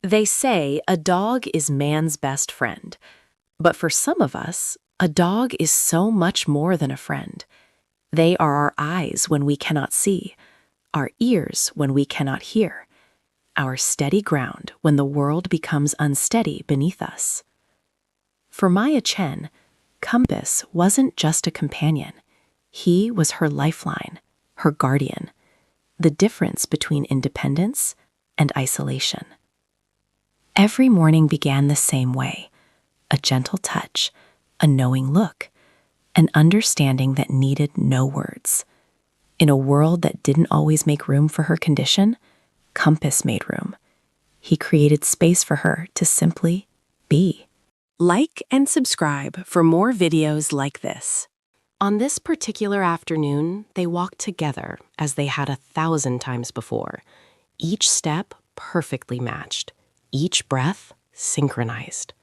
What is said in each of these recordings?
They say a dog is man's best friend, but for some of us, a dog is so much more than a friend. They are our eyes when we cannot see, our ears when we cannot hear, our steady ground when the world becomes unsteady beneath us. For Maya Chen, Compass wasn't just a companion. He was her lifeline, her guardian, the difference between independence and isolation. Every morning began the same way, a gentle touch, a knowing look, an understanding that needed no words. In a world that didn't always make room for her condition, Compass made room. He created space for her to simply be. Like and subscribe for more videos like this. On this particular afternoon, they walked together as they had 1,000 times before, each step perfectly matched, each breath synchronized.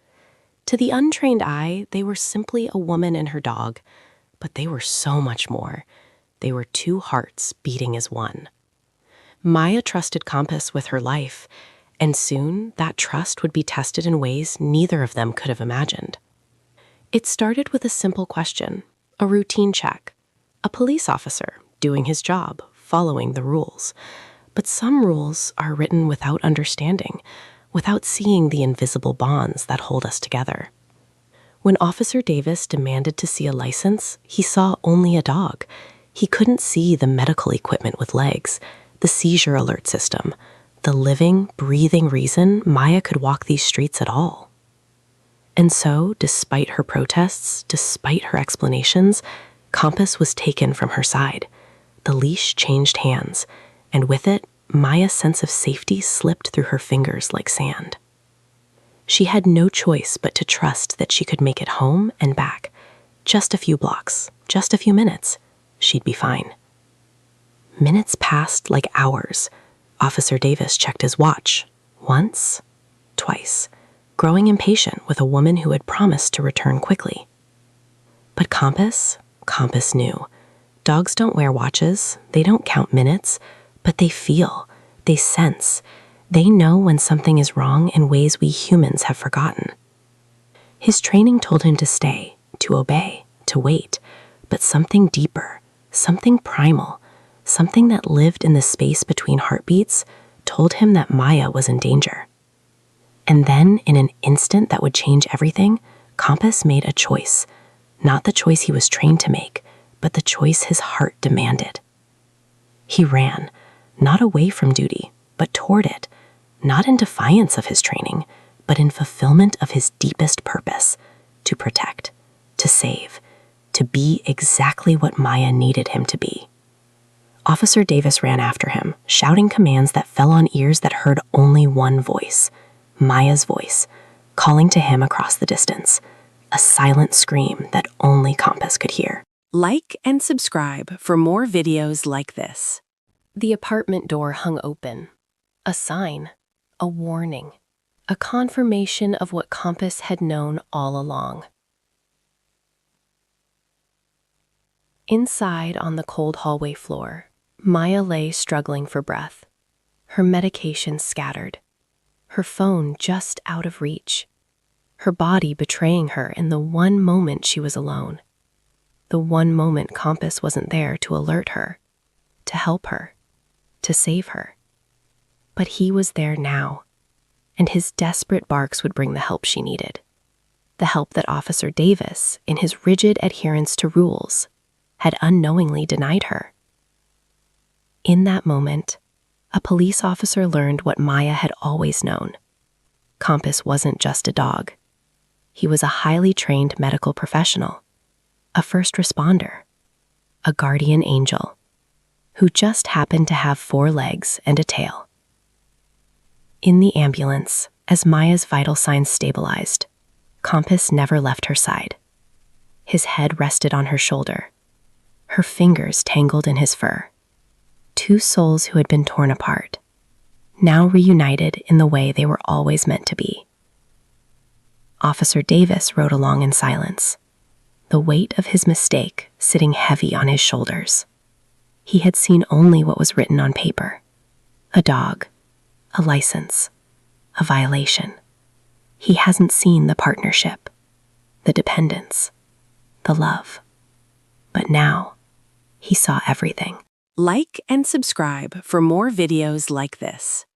To the untrained eye, they were simply a woman and her dog, but they were so much more. They were two hearts beating as one. Maya trusted Compass with her life, and soon that trust would be tested in ways neither of them could have imagined. It started with a simple question, a routine check, a police officer doing his job, following the rules. But some rules are written without understanding, without seeing the invisible bonds that hold us together. When Officer Davis demanded to see a license, he saw only a dog. He couldn't see the medical equipment with legs, the seizure alert system, the living, breathing reason Maya could walk these streets at all. And so, despite her protests, despite her explanations, Compass was taken from her side. The leash changed hands, and with it, Maya's sense of safety slipped through her fingers like sand. She had no choice but to trust that she could make it home and back. Just a few blocks, just a few minutes. She'd be fine. Minutes passed like hours. Officer Davis checked his watch. Once, twice, growing impatient with a woman who had promised to return quickly. But Compass knew. Dogs don't wear watches, they don't count minutes, but they feel, they sense, they know when something is wrong in ways we humans have forgotten. His training told him to stay, to obey, to wait, but something deeper, something primal, something that lived in the space between heartbeats, told him that Maya was in danger. And then, in an instant that would change everything, Compass made a choice. Not the choice he was trained to make, but the choice his heart demanded. He ran, not away from duty, but toward it, not in defiance of his training, but in fulfillment of his deepest purpose, to protect, to save, to be exactly what Maya needed him to be. Officer Davis ran after him, shouting commands that fell on ears that heard only one voice, Maya's voice, calling to him across the distance, a silent scream that only Compass could hear. Like and subscribe for more videos like this. The apartment door hung open. A sign, a warning, a confirmation of what Compass had known all along. Inside on the cold hallway floor, Maya lay struggling for breath, her medication scattered, her phone just out of reach, her body betraying her in the one moment she was alone, the one moment Compass wasn't there to alert her, to help her, to save her. But he was there now, and his desperate barks would bring the help she needed, the help that Officer Davis, in his rigid adherence to rules, had unknowingly denied her. In that moment, a police officer learned what Maya had always known. Compass wasn't just a dog. He was a highly trained medical professional, a first responder, a guardian angel, who just happened to have 4 legs and a tail. In the ambulance, as Maya's vital signs stabilized, Compass never left her side. His head rested on her shoulder, her fingers tangled in his fur. 2 souls who had been torn apart, now reunited in the way they were always meant to be. Officer Davis rode along in silence, the weight of his mistake sitting heavy on his shoulders. He had seen only what was written on paper: a dog, a license, a violation. He hasn't seen the partnership, the dependence, the love. But now, he saw everything. Like and subscribe for more videos like this.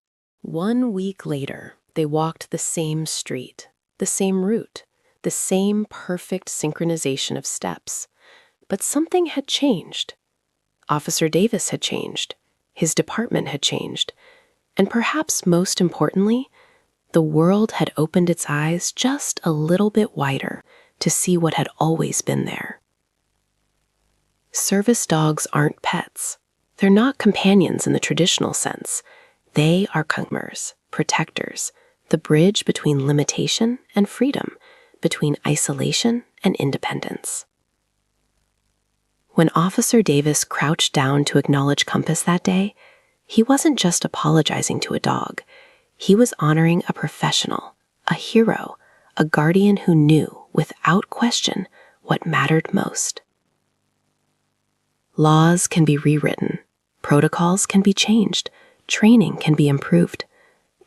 1 week later, they walked the same street, the same route, the same perfect synchronization of steps. But something had changed. Officer Davis had changed. His department had changed. And perhaps most importantly, the world had opened its eyes just a little bit wider to see what had always been there. Service dogs aren't pets. They're not companions in the traditional sense. They are customers, protectors, the bridge between limitation and freedom, between isolation and independence. When Officer Davis crouched down to acknowledge Compass that day, he wasn't just apologizing to a dog. He was honoring a professional, a hero, a guardian who knew, without question, what mattered most. Laws can be rewritten, protocols can be changed, training can be improved.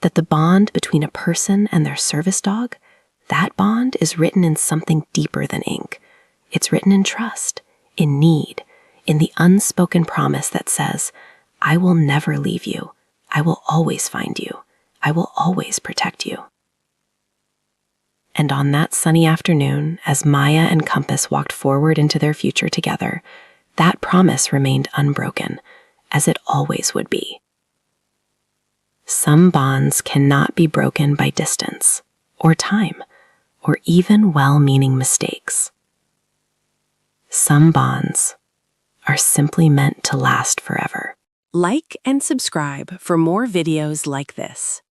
That the bond between a person and their service dog, that bond is written in something deeper than ink. It's written in trust, in need, in the unspoken promise that says, I will never leave you. I will always find you. I will always protect you. And on that sunny afternoon, as Maya and Compass walked forward into their future together, that promise remained unbroken, as it always would be. Some bonds cannot be broken by distance, or time, or even well-meaning mistakes. Some bonds are simply meant to last forever. Like and subscribe for more videos like this.